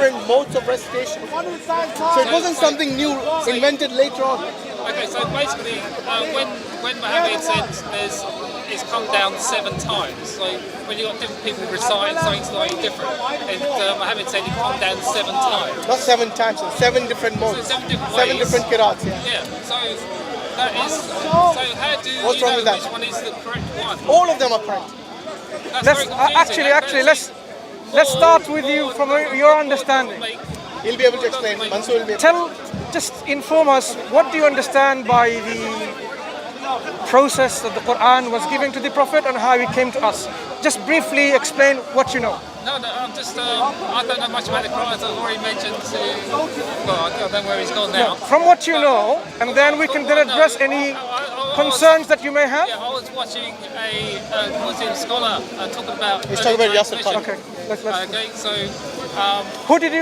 different modes of recitation. So it wasn't something new invented later on. Okay, so basically, when Muhammad said it's come down 7 times, so when you got different people reciting something slightly different, and Muhammad said it come down 7 times. Not 7 times, so 7 different modes. So 7 different Seven ways. different qira'ats, yeah. Yeah, so that is. So how do What's you wrong know with that? which one is the correct one? All of them are correct. That's Let's very confusing. let's start with you from your understanding. He'll be able to explain. Mansur will be able to. Just inform us, what do you understand by the process that the Quran was given to the Prophet and how it came to us? Just briefly explain what you know. No, I'm just, I don't know much about the Quran, as I've already mentioned to, well, I don't know where he's gone now. From what you know, and then we can then address any concerns that you may have. Yeah, I was watching a Muslim scholar talking about... He's talking about Yasir Khan. Okay, let's Okay, so... who did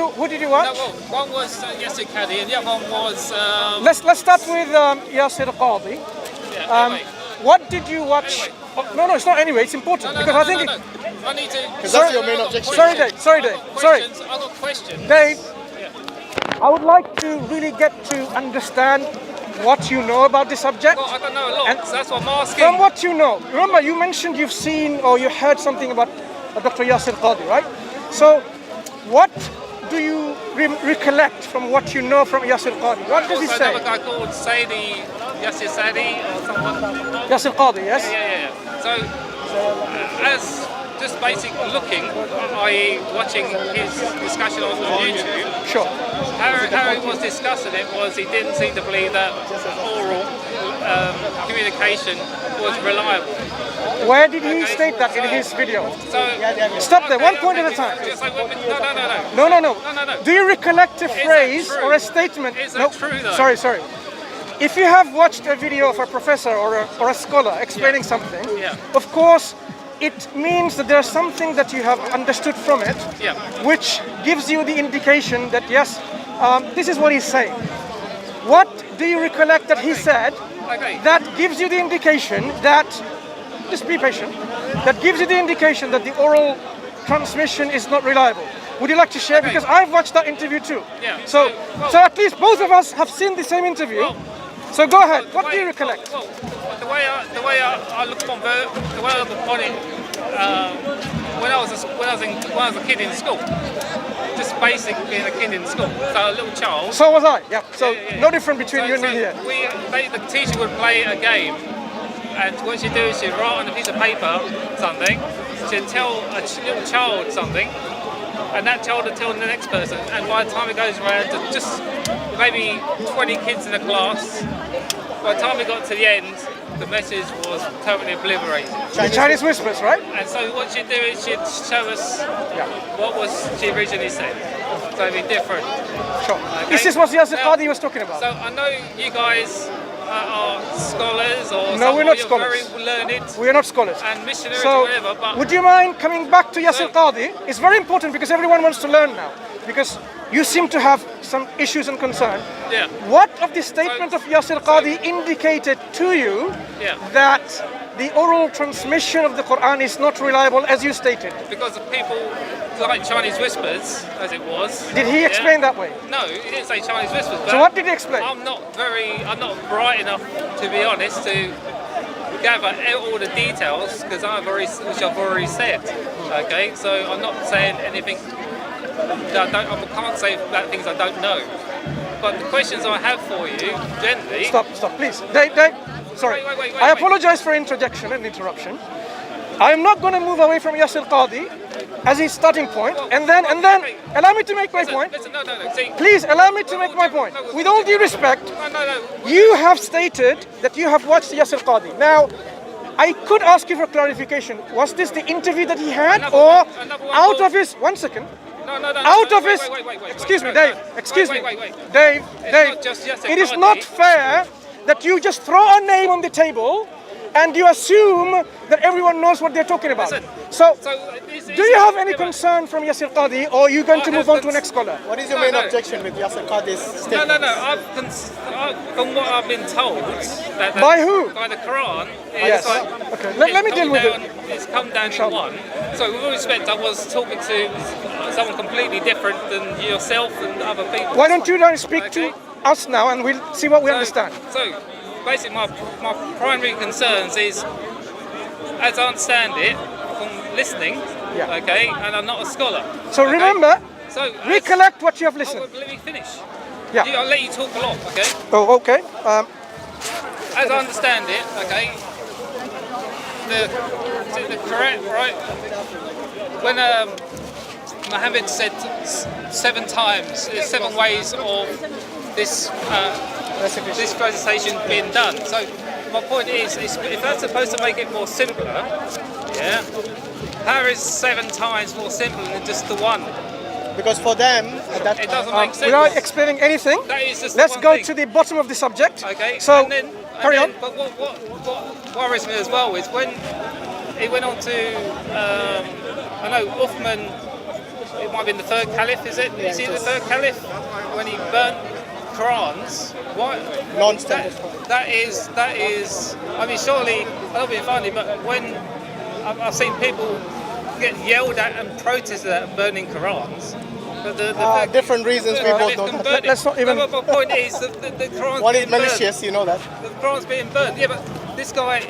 you watch? No, well, one was Yasir Qadi and the other one was... Let's start with Yasir Qadi. yeah, anyway. What did you watch? Anyway. No, it's not anyway. It's important because I think. I need to... Because that's your main objection. Sorry, Dave. I've got questions. Dave, Yeah. I would like to really get to understand what you know about the subject. Well, I don't know a lot, And so that's what I'm asking. From what you know, remember you mentioned you've seen or you heard something about Dr. Yasir Qadi, right? So, what do you recollect from what you know from Yasir Qadi? What does he Also say? another guy called Yasir Sadi or someone. Yasir Qadi, yes? Yeah. So, as just basic looking, i.e. watching his discussion on YouTube, Sure. how he was discussing it was he didn't seem to believe that oral communication was reliable. Where did he state that in his video? So, Stop there, one point at a time. Just like, no. No. Do you recollect a phrase true? or a statement? Is that true though? Sorry. If you have watched a video of a professor or a scholar explaining something, Yeah. of course, it means that there's something that you have understood from it, Yeah. which gives you the indication that yes, this is what he's saying. What do you recollect that he said Okay. that gives you the indication that, just be patient, that gives you the indication that the oral transmission is not reliable? Would you like to share? Okay. Because I've watched that interview too. Yeah. So at least both of us have seen the same interview. So go ahead. What do you recollect? Well, the way I look upon it, when I was a kid in school, just basic being a kid in school, so a little child. So was I. Yeah. So Yeah. no different between you and me here. The teacher would play a game, and what she'd do is she'd write on a piece of paper something, she'd tell a little child something, and that child would tell the next person, and by the time it goes around to just maybe 20 kids in a class, by the time we got to the end, the message was totally obliterated. The Chinese whispers, right? And so what she'd do is she'd show us what was she originally said. So it'd be different. Sure. Okay. This is what Yasir Now- Qadi was talking about. So I know you guys are scholars or No, we're not you're scholars. very learned We are not scholars. and missionaries or So, whatever, but would you mind coming back to Yasir Qadi? It's very important because everyone wants to learn now. Because you seem to have some issues and concern. yeah. What of the statement of Yasir Qadi indicated to you Yeah. that the oral transmission of the Quran is not reliable as you stated? Because of people like Chinese whispers, as it was. Did he explain that way? No, he didn't say Chinese whispers. But So what did he explain? I'm not bright enough, to be honest, to gather all the details because I've already said. Okay, so I'm not saying anything that I can't say about things I don't know. But the questions I have for you, gently. Stop, please. Dave, sorry. Wait, I apologize for interjection and interruption. I'm not going to move away from Yasir Qadi as his starting point, and then allow me to make my point. Listen, no. See, Please allow me to make my point. With all due respect, no. you have stated that you have watched Yasir Qadi. Now, I could ask you for clarification. Was this the interview that he had, Another or one out was- of his? 1 second. No. Out of his. Wait. Excuse me, No, Dave. no. Excuse me, Wait. Dave. not just Yasir It is Qadi. not fair that you just throw a name on the table and you assume that everyone knows what they're talking about. Listen, So, this do you have any concern from Yasir Qadi, or are you going to move on to the next scholar? What is your No, main no. objection with Yasir Qadi's statement? No. From what I've been told, By who? By the Quran. Yes. Like, Okay. Let me deal with it. It's come down to one. So with all respect, I was talking to someone completely different than yourself and other people. Why don't you then speak Okay. to us now and we'll see what we understand. So basically my primary concerns is, as I understand it, from listening, Yeah. okay, and I'm not a scholar. So okay? remember, So recollect what you have oh, listened. well, let me finish. Yeah. I'll let you talk a lot, okay? Oh, okay. As I understand it, okay, the correct, right? When Muhammad said 7 times, there's 7 ways of this this presentation being done. So my point is, if that's supposed to make it more simpler, yeah, how is 7 times more simple than just the one? Because for them, at that It time, doesn't make sense. Without explaining anything, That is just let's one go thing. to the bottom of the subject. Okay. So, and then, carry on. But what worries me as well is when it went on to, I know Uthman, it might have been the 3rd caliph, is it? Is he the 3rd caliph? When he burnt Qurans, what? non-standard. That is. I mean, surely I don't be funny, but when I've seen people get yelled at and protested at burning Qurans, but the Different reasons, we both know can that. burn it. Let's not even- No, but my point is the Quran's One is being burnt. malicious, you know that. The Quran's being burnt. Yeah, but this guy,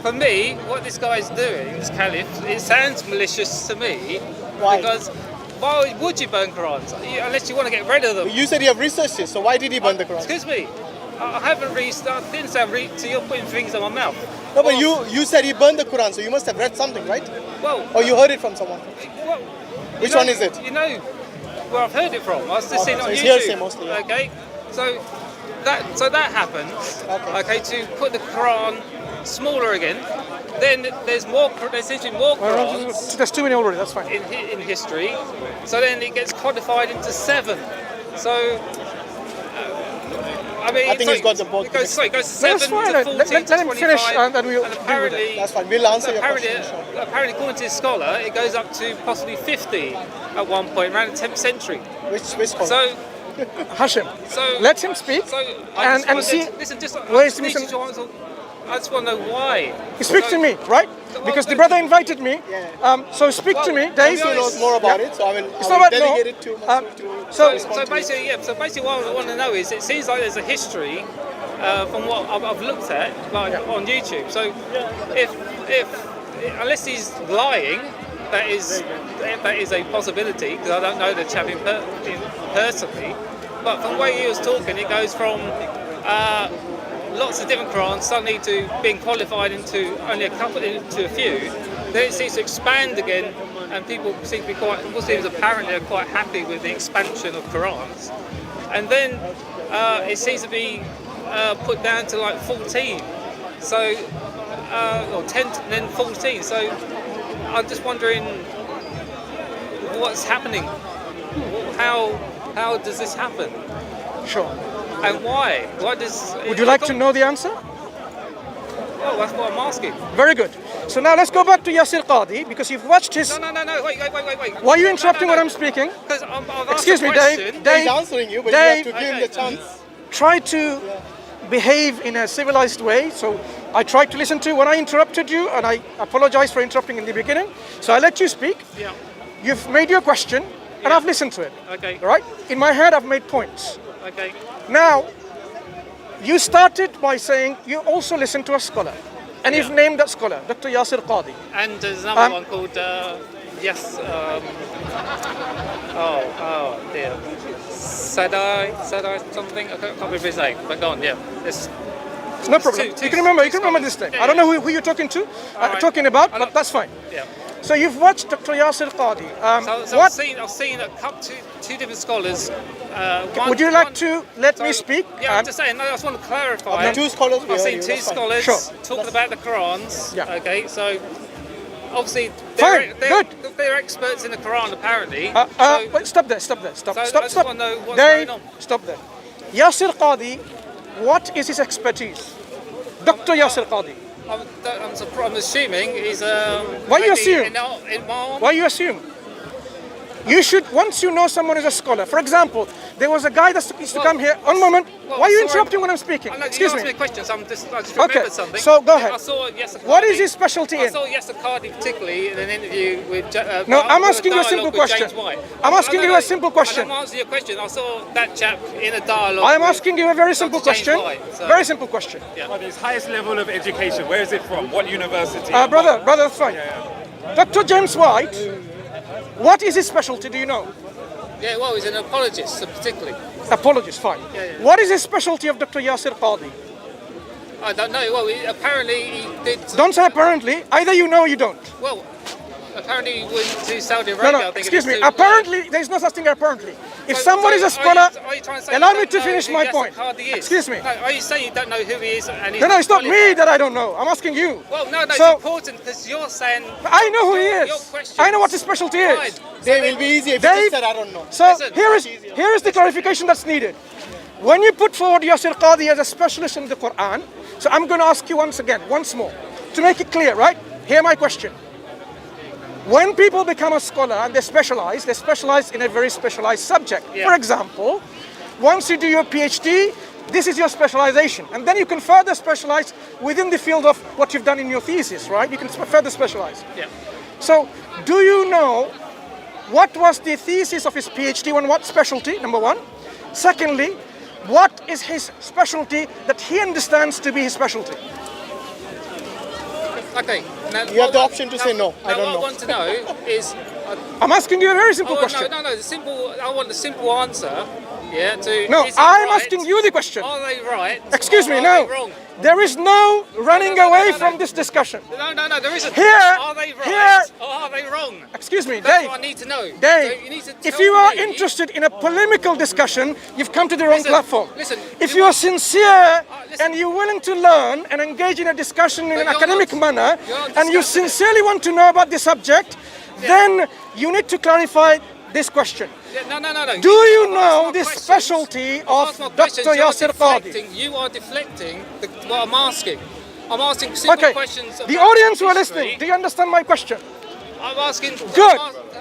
for me, what this guy's doing, this caliph, it sounds malicious to me. Why? Because why would you burn Qurans? Unless you want to get rid of them. You said you have researched it, so why did he burn the Quran? Excuse me. I haven't I didn't say so you're putting things in my mouth. No, but Well, you said he burned the Quran, so you must have read something, right? Well, Or you heard it from someone. well Which you know- one is it? You know where I've heard it from. I was just seeing it so on it's YouTube. hearsay mostly, yeah. Okay, so that happens. Okay. To put the Quran smaller again. Then there seems to be more Qurans There's too many already, that's fine. in history. So then it gets codified into 7. So. I mean, I think he's got them both It goes, sorry, it goes to No, 7 that's fine. to 14 Let to him 25, finish and then we'll deal with apparently, That's fine. We'll answer your apparently, question. apparently, according to this scholar, it goes up to possibly 50 at one point, around the 10th century. Which scholar? So, Hashim, so let him speak So and see. Listen, where is I just want to know why. Speak to me, right? Because the brother invited me. So speak to me. There is. He knows more about it, so I will It's not about delegate it to no. Mansur to So respond to you. basically, what I want to know is, it seems like there's a history from what I've looked at, like on YouTube. So, if unless he's lying, that is a possibility, because I don't know the chap personally. But from the way he was talking, it goes from lots of different Qurans suddenly to being qualified into only a couple, into a few. Then it seems to expand again, and people seem to be Muslims apparently are quite happy with the expansion of Qurans. And then it seems to be put down to like 14, so or 10, and then 14. So I'm just wondering what's happening. How does this happen? sure. And why? Why does? Would you like to know the answer? Oh, that's what I'm asking. Very good. So now let's go back to Yasir Qadi because you've watched his. No. Wait. Why are you interrupting when I'm speaking? Because I've asked Excuse a me, question. Dave. He's answering you, but Dave, you have to give him the chance. Try to behave in a civilized way. So I tried to listen to you when I interrupted you, and I apologize for interrupting in the beginning. So I let you speak. Yeah. You've made your question, and I've listened to it. Okay. All right? In my head, I've made points. Okay. Now, you started by saying you also listened to a scholar, and you've named that scholar, Dr. Yasir Qadi. And there's another one called yes. Oh dear. Sadai something. I can't remember his name. But go on. Yeah. It's No problem. two You can remember scholars. this name. Yeah, I don't know who you're talking to, right. talking about, I but don't- that's fine. yeah. So you've watched Dr. Yasir Qadi. So What I've seen a couple, two different scholars. would you like to let me speak? Yeah, I'm just saying. No, I just want to clarify. The 2 scholars we I've heard seen you, 2 that's fine. scholars Sure. talking about the Qurans. Yeah. Okay, so obviously Fine, they're experts in the Quran apparently. Wait, stop there. Stop. I just want to know what's Dave, going on. stop there. Yasir Qadi, what is his expertise? Dr. Yasir Qadi. I'm assuming he's Why you maybe assume? in Imam. Why you assume? You should, once you know someone is a scholar, for example, there was a guy that used to come here. One moment. Well, Why are you sorry. interrupting when I'm speaking? Excuse me. You asked me a question, so I just remembered Okay, something. so go ahead. I saw Yasser What Qadhi- is his specialty I in? saw Yasser Qadhi particularly in an interview with. No, I'm asking you a dialogue simple with question. James White. I'm asking you a simple question. I'm answering your question. I saw that chap in a dialogue. I am with asking you a very simple Dr. James question. White, so- Very simple question. His highest level of education, where is it from? What university? Brother, that's fine. Dr. James White, what is his specialty? Do you know? Yeah, well, he's an apologist, particularly. Apologies, fine. Yeah. What is his specialty of Dr. Yasir Qadhi? I don't know. Well, apparently he did. Don't say apparently. Either you know or you don't. Well, apparently he went to Saudi Arabia. No, I think, excuse and me. to- Apparently, there is no such thing apparently. If So- somebody is a so scholar, are you trying to say allow you me don't to know finish who my Yasser point. Qadhi is? Excuse me. No, are you saying you don't know who he is? And he's No, it's not me qualified? that I don't know. I'm asking you. Well, no, it's So- important because you're saying. I know who he your is. questions- I know what his specialty is. Fine. Dave, will be easy if you Dave- just said I don't know. So Listen, here is the clarification that's needed. When you put forward Yasir Qadhi as a specialist in the Quran, so I'm going to ask you once more, to make it clear, right? Hear my question. When people become a scholar and they specialize in a very specialized subject. Yeah. For example, once you do your PhD, this is your specialization. And then you can further specialize within the field of what you've done in your thesis, right? You can further specialize. Yeah. So, do you know what was the thesis of his PhD on what specialty, number one? Secondly, what is his specialty that he understands to be his specialty? Okay. Now, You have the option to say no, I don't what know. I want to know is. I'm asking you a very simple question. No. The simple. I want the simple answer. Yeah. To. No, is it I'm right? asking you the question. Are they right? Excuse or me, are no. they wrong? There is no running no, away no. from this discussion. No, there isn't. Here- Are they right here- or are they wrong? Excuse me, That's Dave. what I need to know. Dave, So you need to if tell you are me- interested in a polemical discussion, you've come to the wrong Listen, platform. listen, If you you are want- sincere listen. and you're willing to learn and engage in a discussion in an you're academic not- manner, you're not and you discussing it. sincerely want to know about the subject, then you need to clarify this question. Yeah, no. Do you I've asked know my the questions. specialty I've of asked my Dr. questions. You're Yasir Qadhi? deflecting- You are deflecting what I'm asking. I'm asking simple Okay, questions. the about audience who are history. listening, do you understand my question? I'm asking. Good.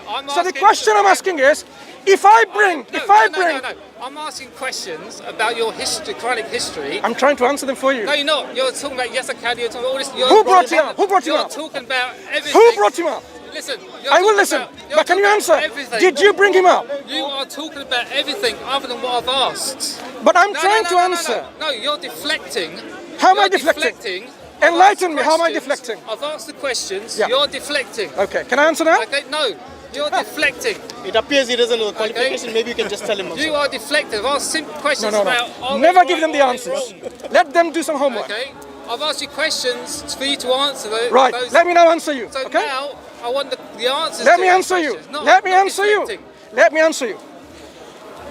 I'm So the asking- question I'm asking is, if I bring, No. I'm asking questions about your history, Quranic history. I'm trying to answer them for you. No, you're not. You're talking about Yasser Qadhi. You're talking about all this. Who brought him up? Who brought him You're up? talking about everything. Who brought him up? Listen. I will listen, but can you answer? Did you bring him up? You are talking about everything other than what I've asked. But I'm No, trying no, to no, answer. No, you're deflecting. How am I You're deflecting? I've Enlighten asked me, how am I questions. deflecting? I've asked the questions. Yeah. You're deflecting. Okay, can I answer now? Okay, no. You're deflecting. It appears he doesn't know the qualification. Maybe you can just tell him. You are deflecting. I've asked simple questions No. about. are Never they give them right the or are they answers. wrong? Let them do some homework. Okay. I've asked you questions for you to answer those. Right, those. let me now answer you, So okay? now I want the answers. Let to me those answer you. questions, not- Let me not answer you. deflecting. Let me answer you.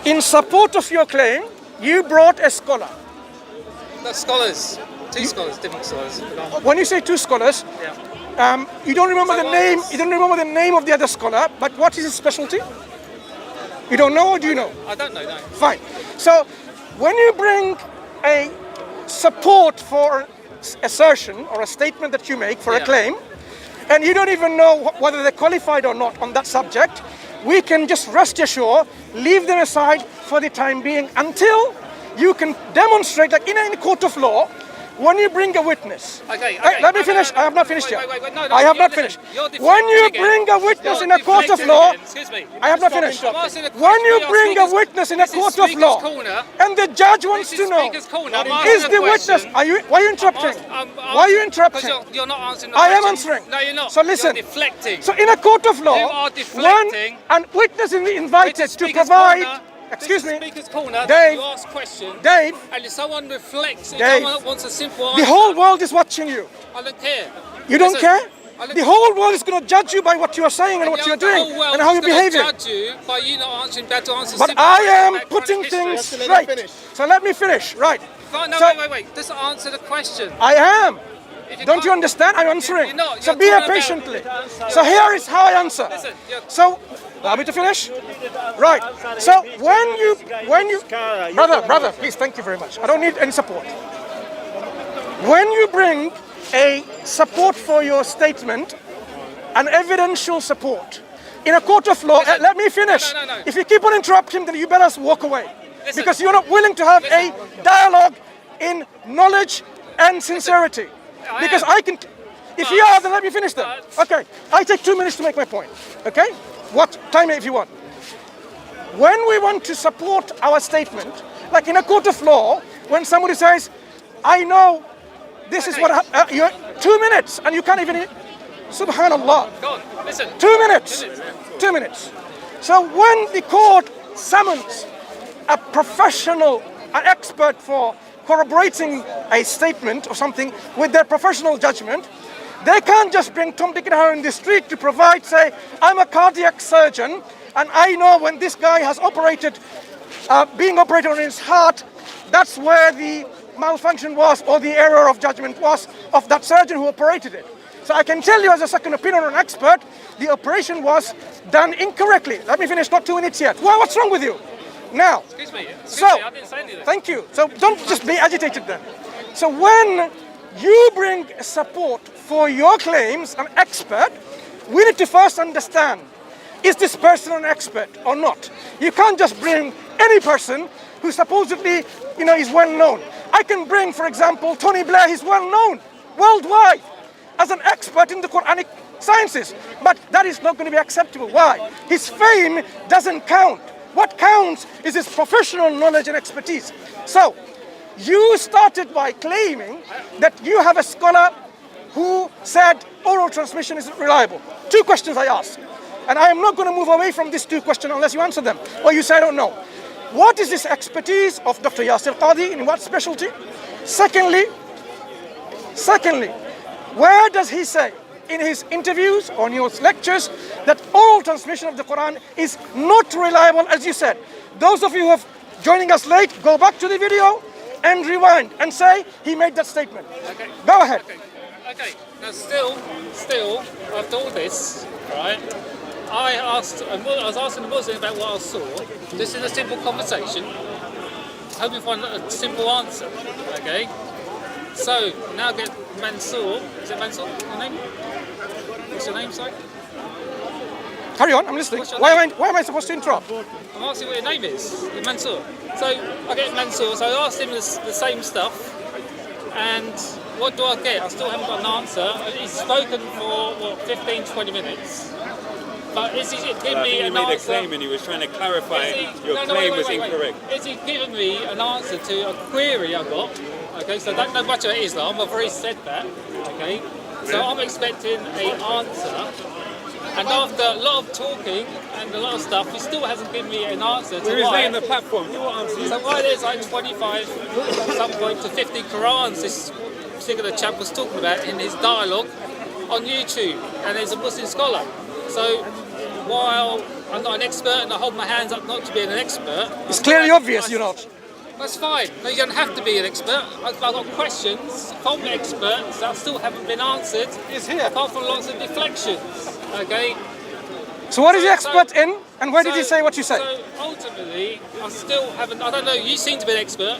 In support of your claim, you brought a scholar. The scholars, two scholars, different scholars. When you say two scholars, Yeah. you don't remember So the what name. is- You don't remember the name of the other scholar. But what is his specialty? You don't know, or do you know? I don't know. No. Fine. So, when you bring a support for an assertion or a statement that you make for a Yeah. claim, and you don't even know whether they're qualified or not on that subject, we can just rest assured, leave them aside for the time being until you can demonstrate, like in a court of law, when you bring a witness. Okay. Let me No, finish. no, no. I have not finished Wait, yet. wait, no, I have not listen, finished. you're When you deflecting bring again. a witness You're in a court of deflecting law, again. Excuse me. I have not Stop finished. interrupting. I'm asking a When question. you You're bring a speaker's- witness in a this is court of speaker's law, corner. and the judge wants This to is know, speaker's corner. I'm is asking the a witness, question. why are you interrupting? Why are you interrupting? Because you're not answering the I am question. answering. No, you're not. So listen. You're deflecting. So in a court of law, You are when deflecting. a witness is invited This is to speaker's provide, corner. excuse This is me, speaker's corner. Dave, You ask questions. Dave, And if someone reflects, if Dave, someone wants a simple answer, the whole world is watching you. I don't care. You don't Listen, care? I don't The whole world is going to judge you by what you are saying and what the you're whole doing world and how is you're gonna behaving. judge you by you not answering better answers. But simple I questions am about putting Quranic history. things Just let him straight. finish. So let me finish. Right. Fine, no, So- wait. Just answer the question. I am. If Don't you can't- understand? I'm answering. You're not. So You're be here talking about- patiently. So here is how I answer. Listen, you're- So, allow me to finish? Right. So when you, brother, please, thank you very much. I don't need any support. When you bring a support for your statement, an evidential support, in a court of law, let me finish. No. If you keep on interrupting, then you better walk away. Listen. Because you're not willing to have a dialogue in knowledge and sincerity. Because I can, if you are, then let me finish then. Okay, I take 2 minutes to make my point. Okay? What? Time it if you want. When we want to support our statement, like in a court of law, when somebody says, I know this is what you're 2 minutes and you can't even, subhanallah. Go on, listen. 2 minutes. 2 minutes. So when the court summons a professional, an expert for corroborating a statement or something with their professional judgment, they can't just bring Tom, Dick and Harry in the street to provide, say, I'm a cardiac surgeon and I know when this guy has operated, being operated on his heart, that's where the malfunction was or the error of judgment was of that surgeon who operated it. So I can tell you as a second opinion or an expert, the operation was done incorrectly. Let me finish, not 2 minutes yet. Well, what's wrong with you? Now, Excuse me, I didn't say anything. thank you. So don't just be agitated then. So when you bring support for your claims, an expert, we need to first understand, is this person an expert or not? You can't just bring any person who supposedly, is well known. I can bring, for example, Tony Blair, he's well known worldwide as an expert in the Quranic sciences, but that is not going to be acceptable. Why? His fame doesn't count. What counts is his professional knowledge and expertise. So, you started by claiming that you have a scholar who said oral transmission isn't reliable. 2 questions I asked. And I am not going to move away from these 2 questions unless you answer them. Or you say I don't know. What is this expertise of Dr. Yasir Qadhi? In what specialty? Secondly, where does he say in his interviews or in his lectures that oral transmission of the Quran is not reliable, as you said? Those of you who have joining us late, go back to the video and rewind and say he made that statement. Okay. Go ahead. Okay. Now, still, after all this, right? I was asking the Muslim about what I saw, just in a simple conversation, hoping for a simple answer. Okay. So now get Mansur. Is it Mansur? Your name? What's your name, sorry? Carry on, I'm listening. Why am I supposed to interrupt? I'm asking what your name is. It's Mansur. So I get Mansur. So I asked him the same stuff, and what do I get? I still haven't got an answer. He's spoken for 15, 20 minutes. But is he giving me an answer? He made a claim and he was trying to clarify your claim was incorrect. Is he giving me an answer to a query I got? Okay, so I don't know much about Islam. I've already said that. Okay, so I'm expecting an answer. And after a lot of talking and a lot of stuff, he still hasn't given me an answer to We're why. laying the platform. You will answer. So why there's like 25, at some point to 50 Qurans this particular chap was talking about in his dialogue on YouTube, and he's a Muslim scholar. So while I'm not an expert and I hold my hands up not to being an expert, It's clearly obvious you're not. That's fine. No, you don't have to be an expert. I've got questions from experts that still haven't been answered. He's here. Apart from lots of deflections. Okay. So what is the expert in, and where did he say what you said? So ultimately, I still haven't. I don't know. You seem to be an expert.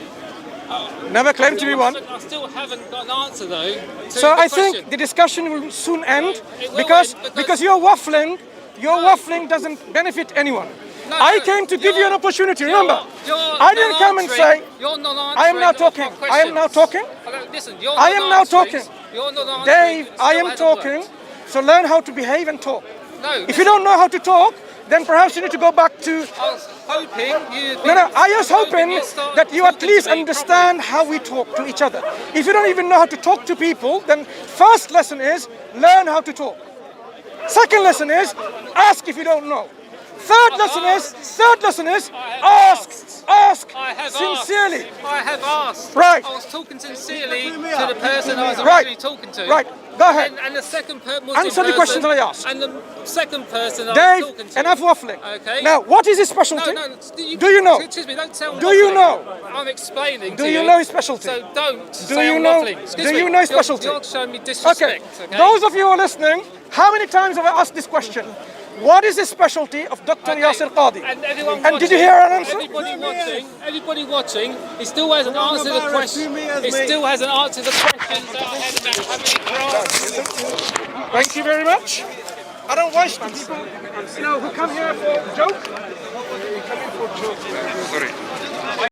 Never claimed to be one. I still haven't got an answer though. To So the I question. think the discussion will soon end It will because end because you're waffling. Your waffling doesn't benefit anyone. No, I no, came to give you an opportunity. you're- Remember, you're I didn't come and say. You're not answering. I am now all my talking. I am now questions. talking. Okay, listen, you're I not am now answering. talking. You're not answering. Dave, It I still am hasn't talking. worked. So learn how to behave and talk. No. If you don't know how to talk, then perhaps you need to go back to. I was hoping you. No, I was hoping start that you at talking to least me understand how we talk to each other. If you don't even know how to talk to people, then first lesson is learn how to talk. Second lesson is ask if you don't know. Third lesson is ask I have sincerely. asked. I have asked. Right. I was talking sincerely to the person I was Right. originally talking to. Right. Go ahead. And the second Muslim Answer the person, questions that I asked. And the second person I was Dave, talking to. enough waffling. Okay. Now, what is his specialty? No, Do you know? Excuse me, don't tell me. Do you know? I'm explaining Do to you know his specialty? So don't Do say you I'm know? waffling. Excuse Do me, you know his specialty? You're showing me Okay. disrespect. Okay. Those of you who are listening, how many times have I asked this question? What is the specialty of Dr. Okay. Yasir Qadhi? And everyone And did you hear an answer? Everybody watching, he still hasn't answered the question. He still hasn't answered the questions that I had about how many grants. Thank you very much. I don't waste them. People, who come here for joke. Sorry.